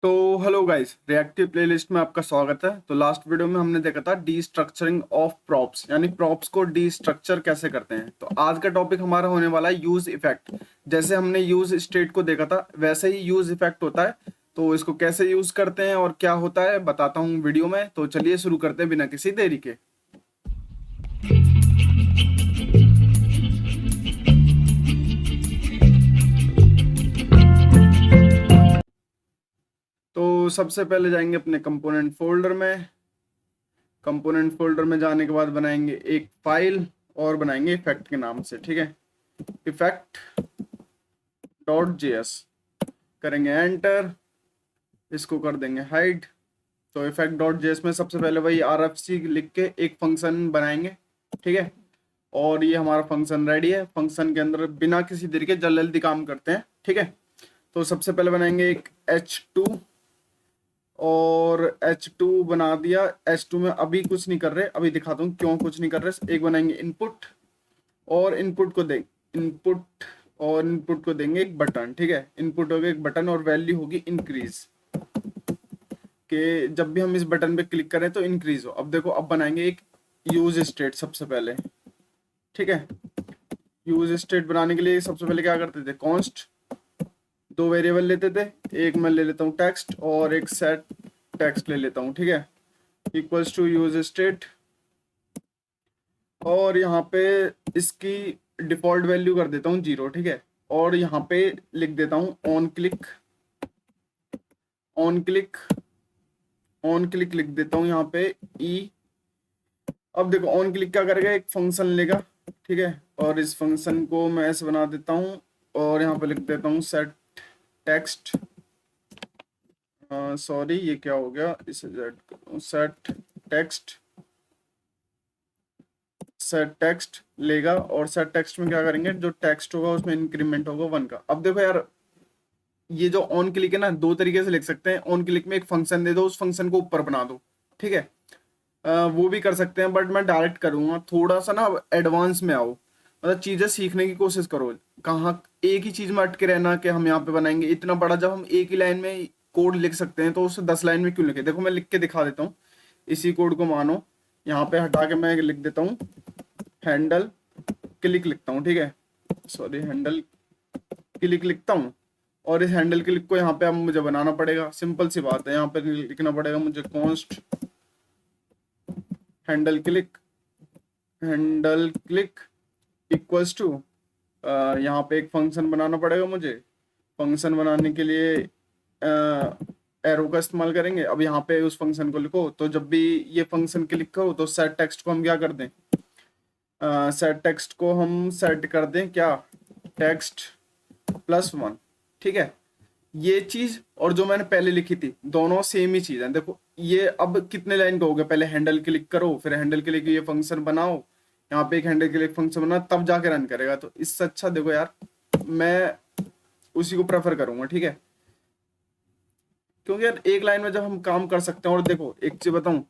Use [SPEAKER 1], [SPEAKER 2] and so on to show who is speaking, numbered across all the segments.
[SPEAKER 1] तो hello guys, reactive playlist में आपका स्वागत है। तो लास्ट वीडियो में हमने देखा था डीस्ट्रक्चरिंग ऑफ प्रॉप्स, यानी प्रॉप्स को डीस्ट्रक्चर कैसे करते हैं। तो आज का टॉपिक हमारा होने वाला है यूज इफेक्ट। जैसे हमने यूज स्टेट को देखा था वैसे ही यूज इफेक्ट होता है। तो इसको कैसे यूज करते हैं और क्या होता है बताता हूँ वीडियो में। तो चलिए शुरू करते हैं बिना किसी देरी के। तो सबसे पहले जाएंगे अपने कंपोनेंट फोल्डर में। कंपोनेंट फोल्डर में जाने के बाद बनाएंगे एक फाइल और बनाएंगे इफेक्ट के नाम से, ठीक है। इफेक्ट डॉट जेएस करेंगे एंटर, इसको कर देंगे हाइड। तो इफेक्ट डॉट जेएस में सबसे पहले वही आरएफसी लिख के एक फंक्शन बनाएंगे, ठीक है। और ये हमारा फंक्शन रेडी है। फंक्शन के अंदर बिना किसी देरी के जल्दी जल्दी काम करते हैं, ठीक है। तो सबसे पहले बनाएंगे एक H2 और H2 बना दिया। H2 में अभी कुछ नहीं कर रहे, अभी दिखाता हूँ क्यों कुछ नहीं कर रहे। एक बनाएंगे इनपुट और इनपुट को देंगे एक बटन, ठीक है। इनपुट होगा एक बटन और वैल्यू होगी इंक्रीज, कि जब भी हम इस बटन पे क्लिक करें तो इंक्रीज हो। अब देखो, अब बनाएंगे एक यूज स्टेट सबसे पहले, ठीक है। यूज स्टेट बनाने के लिए सबसे पहले क्या करते थे, कॉन्स्ट दो वेरिएबल लेते थे। एक मैं ले लेता हूँ टेक्स्ट और एक सेट टेक्स्ट ले लेता हूँ, ठीक है। इक्वल्स टू यूज स्टेट और यहाँ पे इसकी डिफॉल्ट वैल्यू कर देता हूँ 0, ठीक है। और यहाँ पे लिख देता हूँ ऑन क्लिक लिख देता हूँ यहाँ पे ई। अब देखो ऑन क्लिक क्या करेगा, एक फंक्शन लेगा, ठीक है। और इस फंक्शन को मैं ऐसे बना देता हूँ और यहाँ पे लिख देता हूँ सेट टेक्स्ट। सॉरी, ये क्या हो गया, इसे सेट टेक्स्ट लेगा और सेट टेक्स्ट में क्या करेंगे, जो टेक्स्ट होगा उसमें इंक्रीमेंट होगा 1 का। अब देखो यार, ये जो ऑन क्लिक है ना, दो तरीके से लिख सकते हैं। ऑन क्लिक में एक फंक्शन दे दो, उस फंक्शन को ऊपर बना दो, ठीक है। वो भी कर सकते हैं, बट मैं डायरेक्ट करूंगा। थोड़ा सा ना एडवांस में आओ, मतलब चीजें सीखने की कोशिश करो। कहाँ एक ही चीज में अटके रहना कि हम यहाँ पे बनाएंगे इतना बड़ा, जब हम एक ही लाइन में कोड लिख सकते हैं तो उसे 10 लाइन में क्यों लिखे। देखो मैं लिख के दिखा देता हूँ। इसी कोड को मानो यहाँ पे हटा के मैं लिख देता हूँ हैंडल क्लिक लिखता हूँ, ठीक है। सॉरी, हैंडल क्लिक लिखता हूँ और इस हैंडल क्लिक को यहाँ पे अब मुझे बनाना पड़ेगा। सिंपल सी बात है, यहाँ पे लिखना पड़ेगा मुझे const handle click equals to, यहाँ पे एक फंक्शन बनाना पड़ेगा मुझे। फंक्शन बनाने के लिए एरो का इस्तेमाल करेंगे। अब यहाँ पे उस फंक्शन को लिखो, तो जब भी ये फंक्शन क्लिक करो तो सेट टेक्स्ट को हम क्या कर दें, सेट टेक्स्ट को हम सेट कर दें क्या, टेक्स्ट +1, ठीक है। ये चीज और जो मैंने पहले लिखी थी दोनों सेम ही चीज है। देखो ये अब कितने लाइन का हो गया, पहले हैंडल क्लिक करो, फिर हैंडल क्लिक ये फंक्शन बनाओ, यहाँ पे एक हैंडल क्लिक फंक्शन बना, तब जाके रन करेगा। तो इससे अच्छा देखो यार, मैं उसी को प्रेफर करूंगा, ठीक है। क्योंकि यार एक लाइन में जब हम काम कर सकते हैं। और देखो एक चीज बताऊं,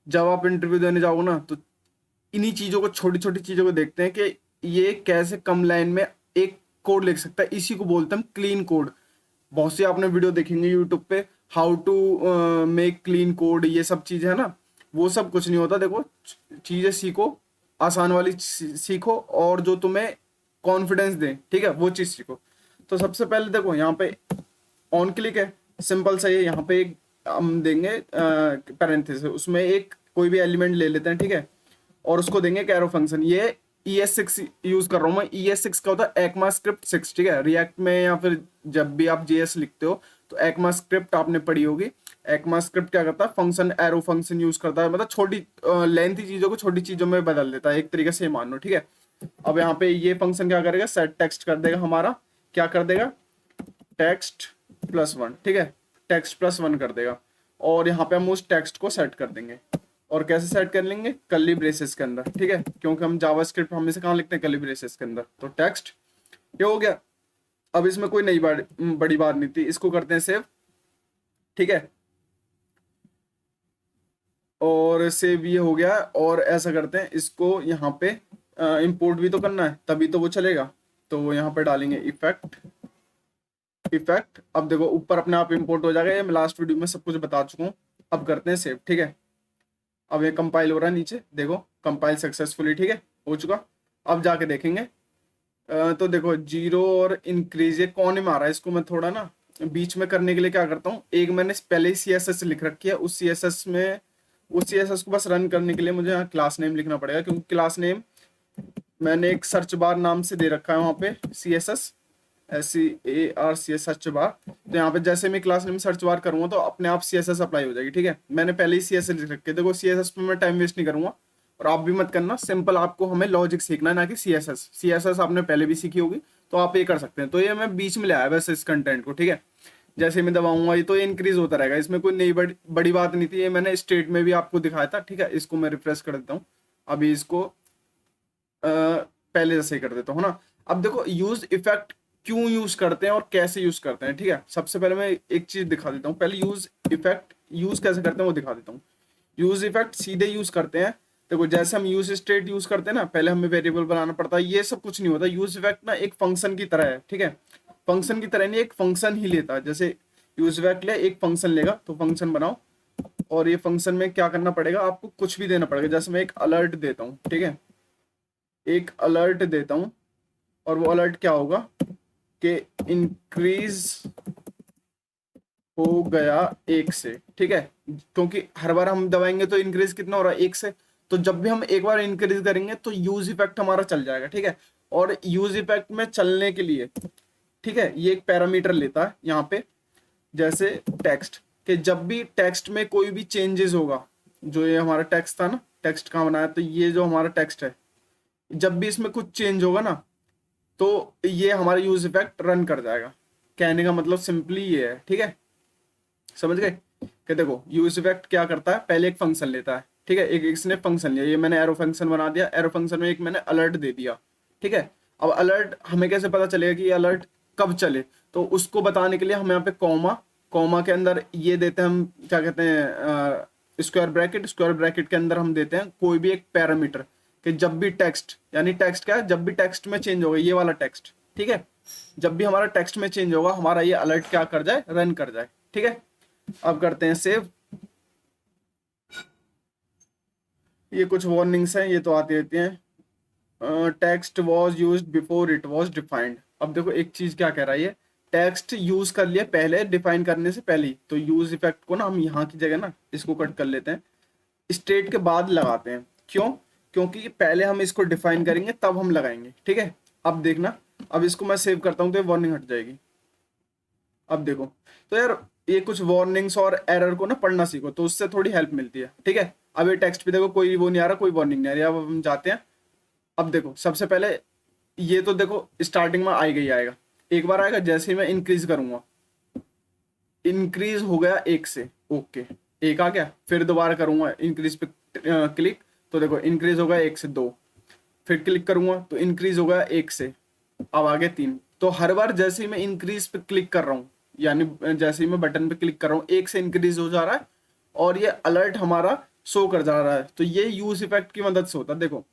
[SPEAKER 1] जब आप इंटरव्यू देने जाओगे ना तो इन्हीं चीजों को, छोटी छोटी चीजों को देखते हैं कि ये कैसे कम लाइन में एक कोड लिख सकता है। इसी को बोलते हैं क्लीन कोड। बहुत सी आपने वीडियो देखेंगे यूट्यूब पे, how to make clean code, ये सब चीजें है ना। वो सब कुछ नहीं होता। देखो चीजें सीखो, आसान वाली सीखो और जो तुम्हें कॉन्फिडेंस दे, ठीक है, वो चीज सीखो। तो सबसे पहले देखो यहाँ पे ऑन क्लिक है, सिंपल सा है। यहाँ पे एक हम देंगे पैरेंथेसिस, उसमें एक कोई भी एलिमेंट ले लेते हैं, ठीक है। और उसको देंगे एक एरो फंक्शन। ये ES6 यूज कर रहा हूँ मैं। ES6 का होता है ECMAScript 6, ठीक है। रिएक्ट में या फिर जब भी आप JS लिखते हो तो ECMAScript आपने पढ़ी होगी। ECMAScript क्या करता है, फंक्शन एरो फंक्शन यूज करता है, मतलब छोटी लेंथी चीजों को छोटी चीजों में बदल देता है, एक तरीके से मान लो, ठीक है। अब यहाँ पे ये फंक्शन क्या करेगा, सेट टेक्स्ट कर देगा हमारा, क्या कर देगा, टेक्स्ट +1, ठीक है। टेक्स्ट +1 कर देगा और यहाँ पे हम उस टेक्स्ट को सेट कर देंगे। और कैसे सेट कर लेंगे, कर्ली ब्रेसेस के अंदर, ठीक है। क्योंकि हम जावास्क्रिप्ट हमेशा कहाँ लिखते हैं, कर्ली ब्रेसेस के अंदर। तो टेक्स्ट ये हो गया। अब इसमें कोई नई बड़ी बात नहीं थी। इसको करते हैं सेव, ठीक है। और सेव ये हो गया। और ऐसा करते हैं, इसको यहाँ पे इंपोर्ट भी तो करना है, तभी तो वो चलेगा। तो यहाँ पे डालेंगे इफेक्ट इफेक्ट। अब देखो ऊपर अपने आप इंपोर्ट हो जाएगा, ये मैं लास्ट वीडियो में सब कुछ बता चुका हूँ। अब करते हैं सेव, ठीक है। अब ये कंपाइल हो रहा है नीचे, देखो कंपाइल सक्सेसफुली, ठीक है, हो चुका। अब जाके देखेंगे तो देखो जीरो और इंक्रीज ये कौन में आ रहा है, इसको मैं थोड़ा ना बीच में करने के लिए क्या करता हूँ, एक मैंने पहले ही CSS लिख रखी है, उस CSS को बस रन करने के लिए मुझे यहाँ क्लास नेम लिखना पड़ेगा, क्योंकि क्लास नेम मैंने एक सर्च बार नाम से दे रखा है वहाँ पे CSS SEARCS सर्च बार। तो यहाँ पे जैसे मैं क्लास नेम सर्च बार करूँगा तो अपने आप CSS अप्लाई हो जाएगी, ठीक है। मैंने पहले ही CSS लिख रखे, देखो CSS पे मैं टाइम वेस्ट नहीं करूंगा, और आप भी मत करना। सिंपल आपको हमें लॉजिक सीखना है, ना कि CSS आपने पहले भी सीखी होगी, तो आप ये कर सकते हैं। तो ये मैं बीच में ले आया वैसे इस कंटेंट को, ठीक है। जैसे मैं दबाऊंगा ये तो ये इंक्रीज होता रहेगा, इसमें कोई नई बड़ी बात नहीं थी, ये मैंने स्टेट में भी आपको दिखाया था, ठीक है। इसको मैं रिफ्रेश कर देता हूँ, अभी इसको पहले जैसे ही कर देता हूँ ना। अब देखो यूज इफेक्ट क्यों यूज करते हैं और कैसे यूज करते हैं, ठीक है। सबसे पहले मैं एक चीज दिखा देता हूँ, पहले यूज इफेक्ट यूज कैसे करते हैं वो दिखा देता हूँ। यूज इफेक्ट सीधे यूज करते हैं, देखो जैसे हम यूज स्टेट यूज करते हैं ना, पहले हमें वेरिएबल बनाना पड़ता है, ये सब कुछ नहीं होता। यूज इफेक्ट ना एक फंक्शन की तरह है, ठीक है। फंक्शन की तरह नहीं, एक फंक्शन ही लेता है। जैसे यूज इफेक्ट ले एक फंक्शन लेगा, तो फंक्शन बनाओ, और ये फंक्शन में क्या करना पड़ेगा, आपको कुछ भी देना पड़ेगा। जैसे मैं एक अलर्ट देता हूँ, ठीक है, एक अलर्ट देता हूँ, और वो अलर्ट क्या होगा कि इंक्रीज हो गया 1 से, ठीक है। क्योंकि हर बार हम दबाएंगे तो इंक्रीज कितना हो रहा है, 1 से। तो जब भी हम एक बार इंक्रीज करेंगे तो यूज इफेक्ट हमारा चल जाएगा, ठीक है। और यूज इफेक्ट में चलने के लिए, ठीक है, ये एक पैरामीटर लेता है यहाँ पे, जैसे टेक्स्ट, कि जब भी टेक्स्ट में कोई भी चेंजेस होगा, जो ये हमारा टेक्स्ट था ना, टेक्स्ट कहाँ बनाया, तो ये जो हमारा टेक्स्ट है, जब भी इसमें कुछ चेंज होगा ना, तो ये हमारा यूज इफेक्ट रन कर जाएगा। कहने का मतलब सिंपली ये है, ठीक है, समझ गए। कि देखो यूज इफेक्ट क्या करता है, पहले एक फंक्शन लेता है, ठीक है, एक इसने फंक्शन लिया, ये मैंने एरो फंक्शन बना दिया, एरो फंक्शन में एक मैंने अलर्ट दे दिया, ठीक है। अब अलर्ट हमें कैसे पता चलेगा कि ये अलर्ट कब चले, तो उसको बताने के लिए हम यहाँ पे कॉमा के अंदर ये देते हैं, हम क्या कहते हैं स्क्वायर ब्रैकेट के अंदर हम देते हैं कोई भी एक पैरामीटर, कि जब भी टेक्स्ट, यानी टेक्स्ट क्या है, जब भी टेक्स्ट में चेंज होगा, ये वाला टेक्स्ट, ठीक है, जब भी हमारा टेक्स्ट में चेंज होगा, हमारा ये अलर्ट क्या कर जाए, रन कर जाए, ठीक है। अब करते हैं सेव। ये कुछ वार्निंग्स हैं, ये तो आती रहती हैं। Text was use before it was defined. अब देखो एक चीज क्या कह रहा है, ये टेक्स्ट यूज कर लिया पहले, डिफाइन करने से पहले ही। तो यूज इफेक्ट को ना हम यहाँ की जगह ना इसको कट कर लेते हैं, स्टेट के बाद लगाते हैं। क्यों? क्योंकि पहले हम इसको डिफाइन करेंगे तब हम लगाएंगे, ठीक है। अब देखना, अब इसको मैं सेव करता हूँ तो वार्निंग हट जाएगी। अब देखो, तो यार ये कुछ वार्निंग्स और एरर को ना पढ़ना सीखो, तो उससे थोड़ी हेल्प मिलती है, ठीक है। अब ये टेक्स्ट पे देखो कोई वो नहीं आ रहा, कोई वार्निंग नहीं आ रही। अब हम जाते हैं, अब देखो सबसे पहले ये तो देखो स्टार्टिंग में आई गई आएगा, एक बार आएगा, जैसे ही मैं इंक्रीज करूंगा, इंक्रीज हो गया 1 से, ओके, 1 आ गया। फिर दोबारा करूंगा इंक्रीज पे क्लिक, तो देखो इंक्रीज हो गया 1 से 2, फिर क्लिक करूंगा तो इंक्रीज हो गया 1 से, अब आगे 3। तो हर बार जैसे ही मैं इंक्रीज पे क्लिक कर रहा हूँ, यानी जैसे ही मैं बटन पे क्लिक कर रहा हूँ, 1 से इंक्रीज हो जा रहा है, और ये अलर्ट हमारा शो कर जा रहा है। तो ये यूज इफेक्ट की मदद से होता है। देखो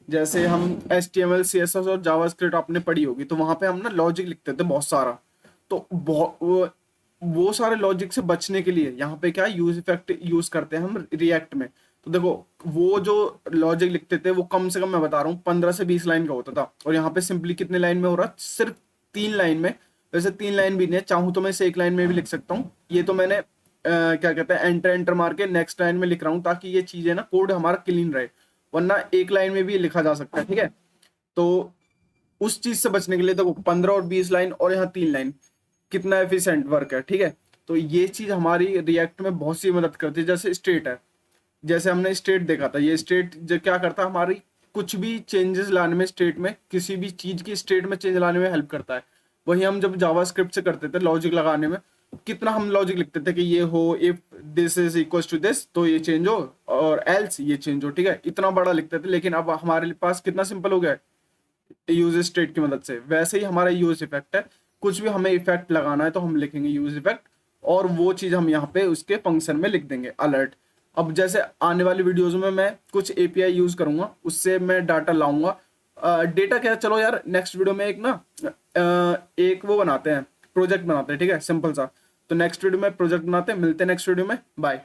[SPEAKER 1] जैसे हम HTML CSS और जावास्क्रिप्ट आपने पढ़ी होगी, तो वहां पे हम ना लॉजिक लिखते थे बहुत सारा, तो वो सारे लॉजिक से बचने के लिए यहाँ पे क्या यूज इफेक्ट यूज करते हैं हम रिएक्ट में। तो देखो वो जो लॉजिक लिखते थे वो कम से कम मैं बता रहा हूँ 15 से 20 लाइन का होता था, और यहाँ पे सिंपली कितने लाइन में हो रहा है, सिर्फ 3 लाइन में। वैसे 3 लाइन भी नहीं है, चाहूँ तो मैं इसे 1 लाइन में भी लिख सकता हूँ। ये तो मैंने क्या कहते हैं एंटर मार के नेक्स्ट लाइन में लिख रहा हूँ, ताकि ये चीजें ना कोड हमारा क्लीन रहे, वरना 1 लाइन में भी लिखा जा सकता है, ठीक है। तो उस चीज से बचने के लिए देखो 15 और 20 लाइन और यहाँ 3 लाइन, कितना एफिशिएंट वर्क है, ठीक है। तो ये चीज हमारी रिएक्ट में बहुत सी मदद करती है। जैसे स्टेट है, जैसे हमने स्टेट देखा था, ये स्टेट जो क्या करता है, हमारी कुछ भी चेंजेस लाने में, स्टेट में किसी भी चीज की स्टेट में चेंज लाने में हेल्प करता है। वही हम जब जावास्क्रिप्ट से करते थे लॉजिक लगाने में, कितना हम लॉजिक लिखते थे कि ये हो, if this is equal to this तो ये चेंज हो, और एल्स ये चेंज हो, ठीक है, इतना बड़ा लिखते थे। लेकिन अब हमारे पास कितना सिंपल हो गया है यूज स्टेट की मदद से। वैसे ही हमारा यूज इफेक्ट है, कुछ भी हमें इफेक्ट लगाना है तो हम लिखेंगे यूज इफेक्ट, और वो चीज हम यहाँ पे उसके फंक्शन में लिख देंगे अलर्ट। अब जैसे आने वाली वीडियोज में मैं कुछ API यूज करूंगा, उससे मैं डाटा लाऊंगा। डेटा क्या, चलो यार नेक्स्ट वीडियो में एक ना एक वो बनाते हैं प्रोजेक्ट बनाते हैं, ठीक है, सिंपल सा। तो नेक्स्ट वीडियो में प्रोजेक्ट बनाते हैं, मिलते हैं नेक्स्ट वीडियो में, बाय।